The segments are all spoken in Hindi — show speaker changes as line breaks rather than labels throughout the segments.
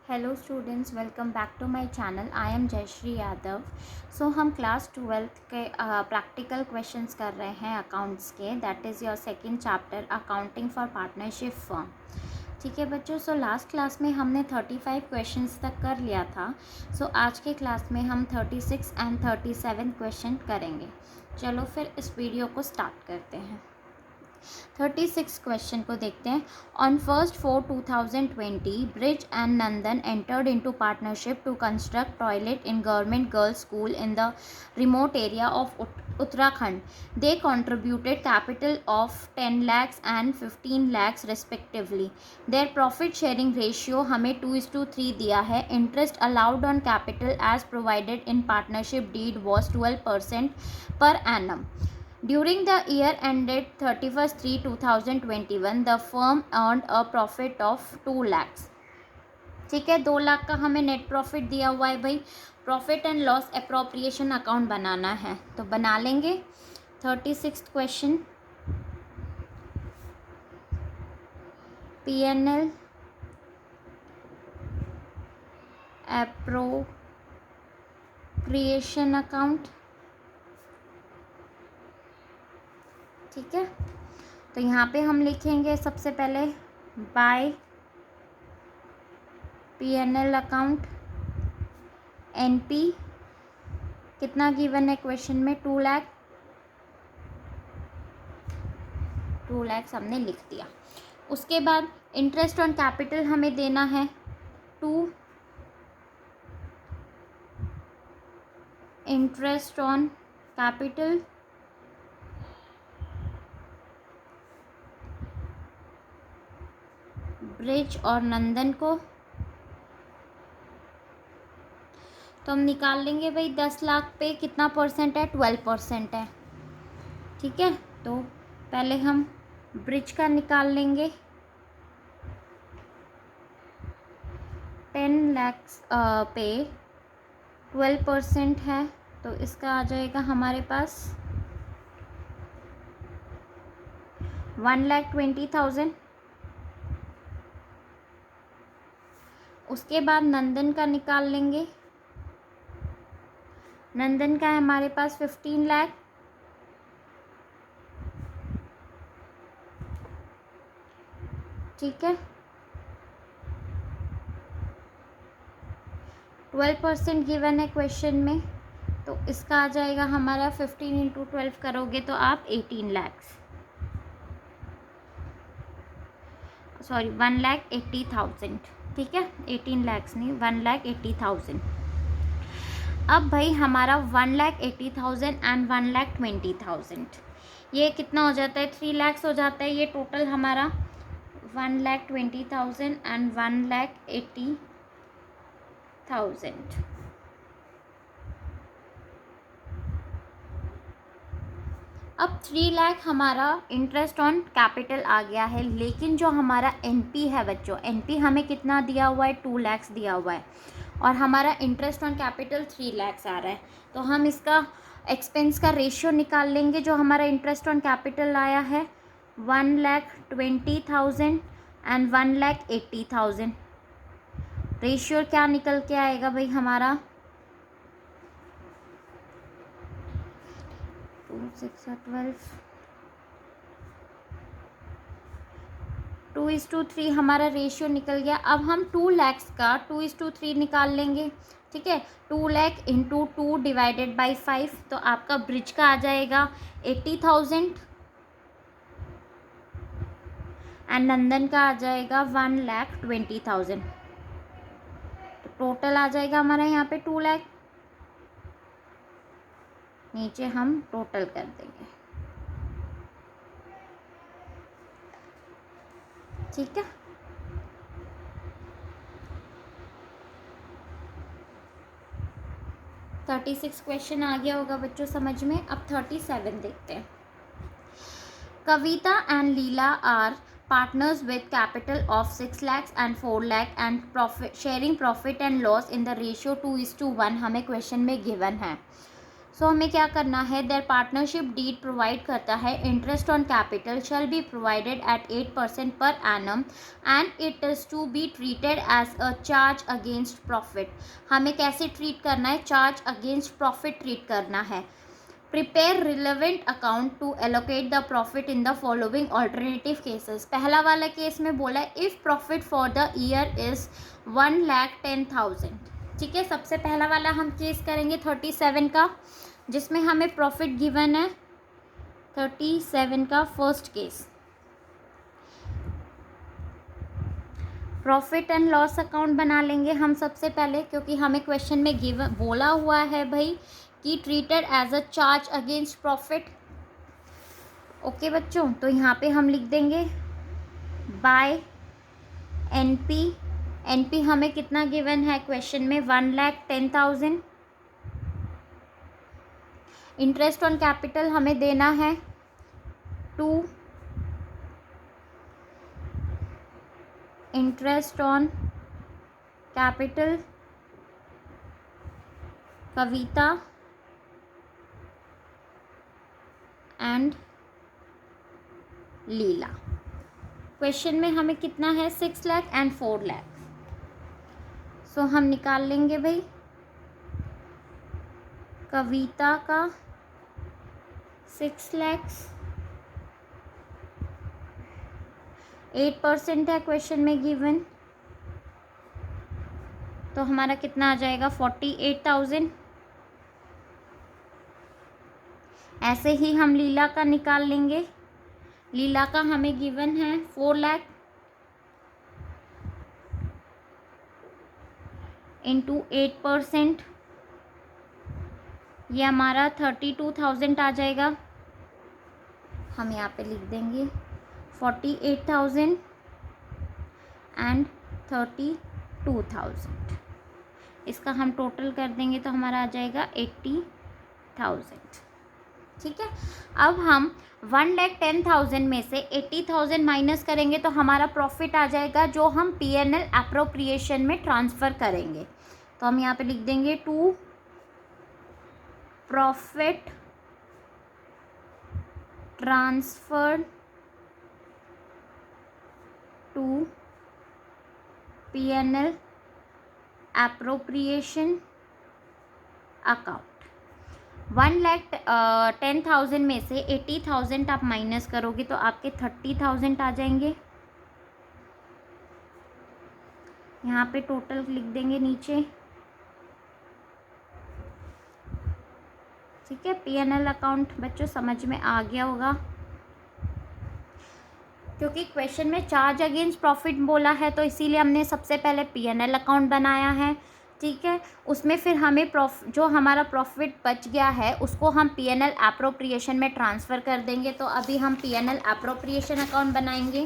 Hello students, welcome back to my channel. I am Jayshree Yadav. So हम क्लास 12th के प्रैक्टिकल क्वेश्चंस कर रहे हैं अकाउंट्स के। That is your second chapter, accounting for partnership firm. ठीक है बच्चों। सो लास्ट क्लास में हमने 35 क्वेश्चंस तक कर लिया था। सो आज के क्लास में हम 36 एंड 37 क्वेश्चन करेंगे। चलो फिर इस वीडियो को स्टार्ट करते हैं। 36 क्वेश्चन को देखते हैं। On 1st 4 2020 Brij and Nandan entered into partnership to construct toilet in government girls school in the remote area of Uttarakhand. They contributed capital of 10 lakhs and 15 lakhs respectively. Their profit sharing ratio हमें 2:3 दिया है. Interest allowed on capital as provided in partnership deed was 12% per annum. During the year ended 31st 3 2021, the firm earned a profit of 2 lakhs. ठीक है, 2 लाख का हमें नेट प्रॉफिट दिया हुआ है भाई। Profit and loss appropriation account बनाना है तो बना लेंगे। 36 क्वेश्चन, P&L अप्रोप्रिएशन अकाउंट। ठीक है, तो यहाँ पे हम लिखेंगे सबसे पहले बाय P&L अकाउंट। NP कितना गिवन है क्वेश्चन में? 2 लाख। 2 लाख हमने लिख दिया। उसके बाद इंटरेस्ट ऑन कैपिटल हमें देना है 2। इंटरेस्ट ऑन कैपिटल ब्रिज और नंदन को तो हम निकाल लेंगे भाई। 10 लाख पे कितना परसेंट है? 12% है। ठीक है, तो पहले हम ब्रिज का निकाल लेंगे। 10 लाख पे 12% है तो इसका आ जाएगा हमारे पास 1,20,000। उसके बाद नंदन का निकाल लेंगे। नंदन का है हमारे पास 15 लाख। ठीक है, 12% गिवन है क्वेश्चन में तो इसका आ जाएगा हमारा 15 × 12 करोगे तो आप 18 लाख, सॉरी 1,80,000। ठीक है, 18 लाख नहीं, 1,80,000। अब भाई हमारा 1,80,000 एंड 1,20,000 ये कितना हो जाता है? 3 लाख हो जाता है। ये टोटल हमारा 1,20,000 एंड 1,80,000। अब 3 लाख हमारा इंटरेस्ट ऑन कैपिटल आ गया है, लेकिन जो हमारा एनपी है बच्चों, एनपी हमें कितना दिया हुआ है? 2 लाख दिया हुआ है और हमारा इंटरेस्ट ऑन कैपिटल 3 लाख आ रहा है। तो हम इसका एक्सपेंस का रेशियो निकाल लेंगे। जो हमारा इंटरेस्ट ऑन कैपिटल आया है 1,20,000 एंड 1,80,000। रेशियो क्या निकल के आएगा भाई हमारा? 2 6 12 2:3 हमारा रेशियो निकल गया। अब हम 2 लाख का 2:3 निकाल लेंगे। ठीक है, 2 लाख इंटू 2 डिवाइडेड बाई 5 तो आपका ब्रिज का आ जाएगा 80,000 एंड नंदन का आ जाएगा 1,20,000। तो टोटल आ जाएगा हमारा यहाँ पे 2 लाख। नीचे हम टोटल कर देंगे। ठीक है, तो 36 क्वेश्चन आ गया होगा बच्चों समझ में। अब 37 देखते हैं। Kavita and Leela are partners with capital of 6 lakhs and 4 lakh and profit sharing profit and loss in the ratio 2:1 हमें क्वेश्चन में गिवन है। सो हमें क्या करना है, देयर पार्टनरशिप डीड प्रोवाइड करता है interest on capital shall be provided at 8% per annum and it is to be treated as a charge against profit. हमें कैसे ट्रीट करना है, चार्ज अगेंस्ट प्रॉफिट ट्रीट करना है। Prepare relevant account to allocate the profit in the following alternative cases. पहला वाला केस में बोला है if profit for the year is 1,10,000। ठीक है, सबसे पहला वाला हम केस करेंगे 37 का, जिसमें हमें प्रॉफिट गिवन है 37 का first case. Profit and loss account बना लेंगे हम सबसे पहले, क्योंकि हमें क्वेश्चन में गिवन बोला हुआ है भाई कि treated as a charge against profit. Okay बच्चों, तो यहाँ पे हम लिख देंगे बाय एनपी। एनपी हमें कितना गिवन है क्वेश्चन में, 1,10,000। इंटरेस्ट ऑन कैपिटल हमें देना है 2, interest on capital Kavita and Leela. Question में हमें कितना है 6 लाख एंड 4 लाख। सो हम निकाल लेंगे भाई कविता का 6 लाख, 8% है क्वेश्चन में गिवन, तो हमारा कितना आ जाएगा 48,000। ऐसे ही हम लीला का निकाल लेंगे। लीला का हमें गिवन है 4 लाख इंटू 8%, ये हमारा 32,000 आ जाएगा। हम यहाँ पे लिख देंगे 48,000 एंड 32,000। इसका हम टोटल कर देंगे तो हमारा आ जाएगा 80,000। ठीक है, अब हम 1,10,000 में से 80,000 माइनस करेंगे तो हमारा प्रॉफिट आ जाएगा, जो हम पीएनएल एप्रोप्रिएशन में ट्रांसफ़र करेंगे। तो हम यहाँ पे लिख देंगे to profit transferred to PNL appropriation account. 1,10,000 में से 80,000 आप माइनस करोगे तो आपके 30,000 आ जाएंगे। यहाँ पे टोटल लिख देंगे नीचे। ठीक है, पीएनएल अकाउंट बच्चों समझ में आ गया होगा, क्योंकि क्वेश्चन में चार्ज अगेंस्ट प्रॉफिट बोला है तो इसीलिए हमने सबसे पहले पीएनएल अकाउंट बनाया है। ठीक है, उसमें फिर हमें जो हमारा प्रॉफिट बच गया है उसको हम पीएनएल एप्रोप्रिएशन में ट्रांसफ़र कर देंगे। तो अभी हम पीएनएल एप्रोप्रिएशन अकाउंट बनाएंगे।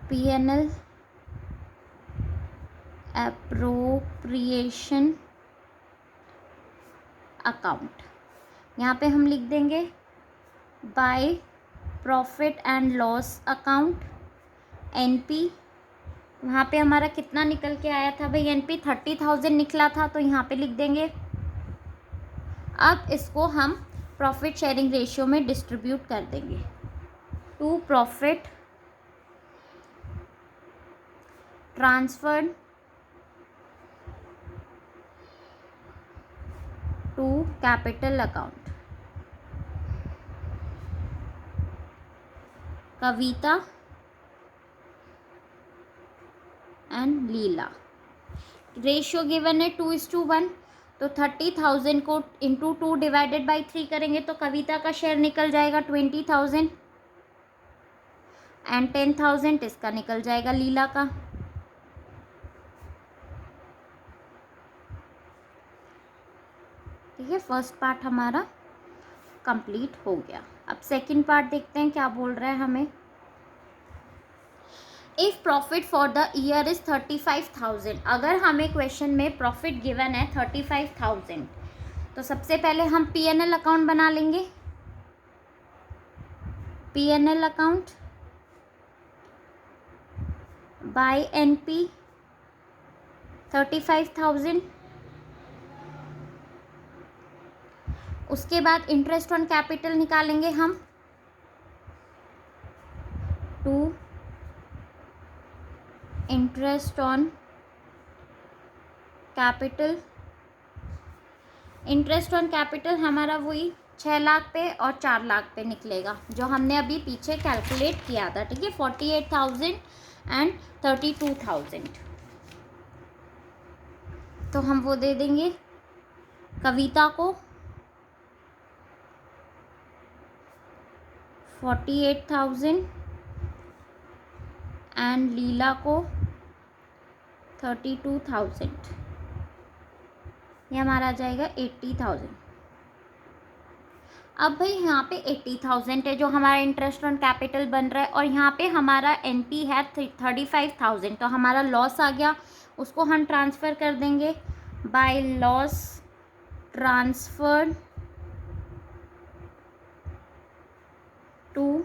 पीएनएल एप्रोप्रिएशन अकाउंट, यहाँ पे हम लिख देंगे by profit and loss account NP. वहाँ पे हमारा कितना निकल के आया था भाई, एनपी 30,000 निकला था, तो यहाँ पे लिख देंगे। अब इसको हम प्रॉफिट शेयरिंग रेशियो में डिस्ट्रीब्यूट कर देंगे। To profit transferred to capital account Kavita and Leela. Ratio given है 2:1, तो 30,000 को इंटू 2 डिवाइडेड बाई 3 करेंगे तो कविता का शेयर निकल जाएगा 20,000 एंड 10,000 इसका निकल जाएगा लीला का। ठीक है, फर्स्ट पार्ट हमारा कंप्लीट हो गया। अब सेकंड पार्ट देखते हैं क्या बोल रहा है हमें। If profit for the year is 35,000, अगर हमें क्वेश्चन में प्रॉफिट गिवन है 35,000, तो सबसे पहले हम पीएनएल अकाउंट बना लेंगे। पीएनएल अकाउंट बाय एनपी 35,000 उसके बाद इंटरेस्ट ऑन कैपिटल निकालेंगे हम, 2 interest on capital. Interest on capital हमारा वही 6 लाख पे और 4 लाख पे निकलेगा, जो हमने अभी पीछे कैलकुलेट किया था, ठीक है, 48,000 एंड 32,000। तो हम वो दे देंगे कविता को 48,000 एंड लीला को 32,000। ये हमारा आ जाएगा 80,000। अब भाई यहाँ पे 80,000 है जो हमारा इंटरेस्ट ऑन कैपिटल बन रहा है, और यहाँ पे हमारा एनपी है 35,000, तो हमारा लॉस आ गया, उसको हम ट्रांसफ़र कर देंगे by loss transferred to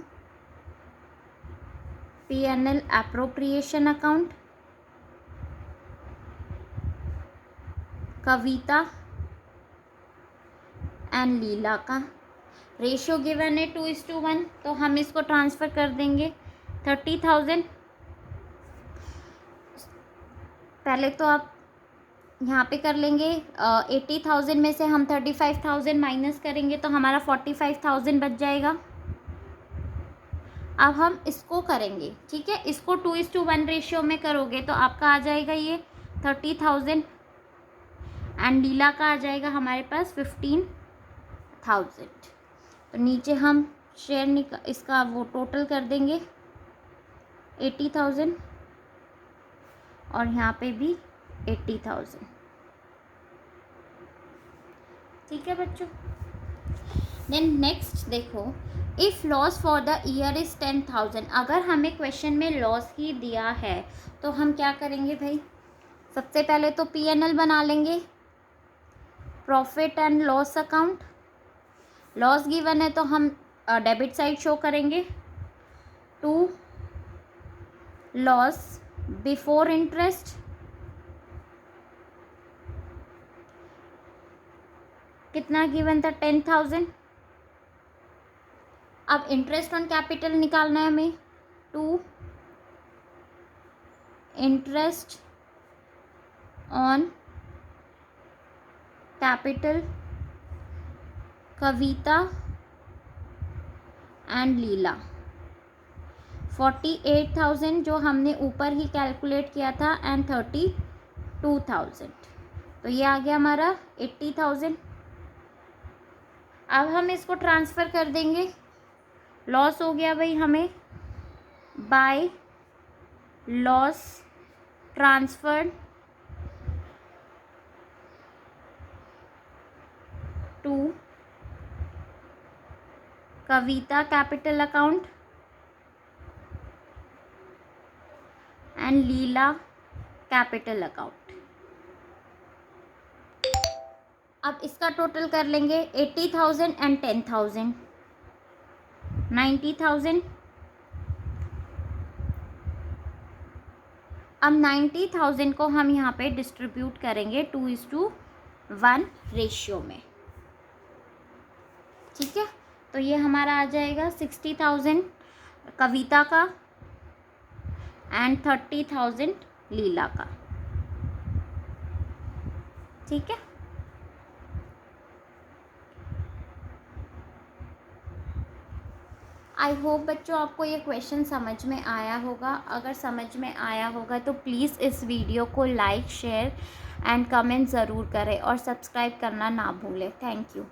P&L appropriation account, Kavita and Leela का। रेशियो गिवन है 2:1, तो हम इसको ट्रांसफ़र कर देंगे 30,000। पहले तो आप यहाँ पे कर लेंगे 80,000 में से हम 35,000 माइनस करेंगे तो हमारा 45,000 बच जाएगा। अब हम इसको करेंगे, ठीक है, इसको 2:1 रेशियो में करोगे तो आपका आ जाएगा ये 30,000 एंड लीला का आ जाएगा हमारे पास 15,000। तो नीचे हम शेयर इसका वो टोटल कर देंगे 80,000 और यहाँ पे भी 80,000। ठीक है बच्चों। देन नेक्स्ट देखो, if loss for the year is 10,000। अगर हमें क्वेश्चन में लॉस ही दिया है तो हम क्या करेंगे भाई, सबसे पहले तो P&L बना लेंगे, profit and loss account. Loss given है तो हम डेबिट साइड शो करेंगे, टू लॉस बिफोर इंटरेस्ट, कितना गिवन था 10,000। अब इंटरेस्ट ऑन कैपिटल निकालना है हमें, 2 interest on capital Kavita and Leela, 48,000 जो हमने ऊपर ही कैलकुलेट किया था एंड 32,000, तो ये आ गया हमारा 80,000। अब हम इसको ट्रांसफ़र कर देंगे, लॉस हो गया भाई हमें by loss transferred to Kavita capital account and Leela capital account. अब इसका टोटल कर लेंगे 80,000 एंड 10,000, 90,000। अब 90,000 को हम यहाँ पे डिस्ट्रीब्यूट करेंगे 2:1 रेशियो में, ठीक है। तो ये हमारा आ जाएगा 60,000 कविता का एंड 30,000 लीला का, ठीक है। आई होप बच्चों आपको ये क्वेश्चन समझ में आया होगा। अगर समझ में आया होगा तो प्लीज़ इस वीडियो को लाइक, शेयर एंड कमेंट ज़रूर करें और सब्सक्राइब करना ना भूलें। Thank you.